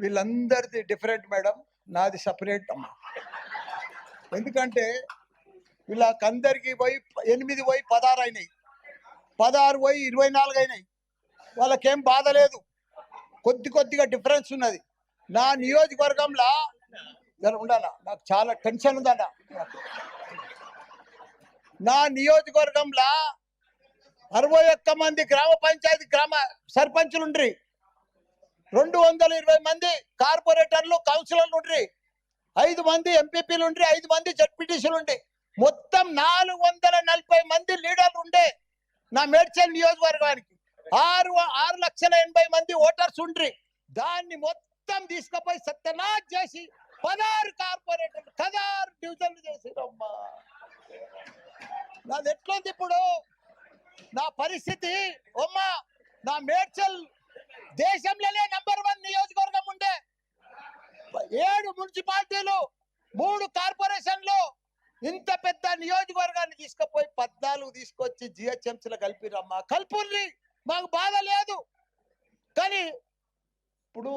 వీళ్ళందరిది different madam, నాది separate అమ్మా. ఎందుకంటే వీళ్ళకందరికి పోయి 8 పోయి 16 అయినాయి, 16 పోయి 24 అయినాయి. వాళ్ళకేం బాధ లేదు, కొద్దిగా డిఫరెన్స్ ఉన్నది. నా నియోజకవర్గంలో ఉండాలా, నాకు చాలా టెన్షన్ ఉందన్న. నా నియోజకవర్గంలో 61 మంది గ్రామ పంచాయతీ సర్పంచులు ఉండ్రి, 220 మంది కార్పొరేటర్లు కౌన్సిలర్లు ఉండ్రి, 5 మంది ఎంపీపీలు ఉండ్రి, 5 మంది జడ్పీటీసీలు ఉండి, మొత్తం 440 మంది లీడర్లు ఉండే నా మేడ్చల్ నియోజకవర్గానికి. 6,80,000 మంది ఓటర్స్ ఉండ్రి. దాన్ని మొత్తం తీసుకుపోయి సత్యనాథ్ చేసి 16 కార్పొరేటర్లు 16 డివిజన్లు చేసిరమ్మా. నాది ఎట్లుంది ఇప్పుడు నా పరిస్థితి అమ్మా? నా మేడ్చల్ దేశంలోనే నంబర్ 1 నియోజకవర్గం ఉండే, 7 మున్సిపాలిటీలు, 3 కార్పొరేషన్లు, ఇంత పెద్ద నియోజకవర్గాన్ని తీసుకుపోయి 14 తీసుకొచ్చి జిహెచ్ఎంసీలో కలిపిరమ్మా. కల్పుర్రి, మాకు బాధ లేదు. కానీ ఇప్పుడు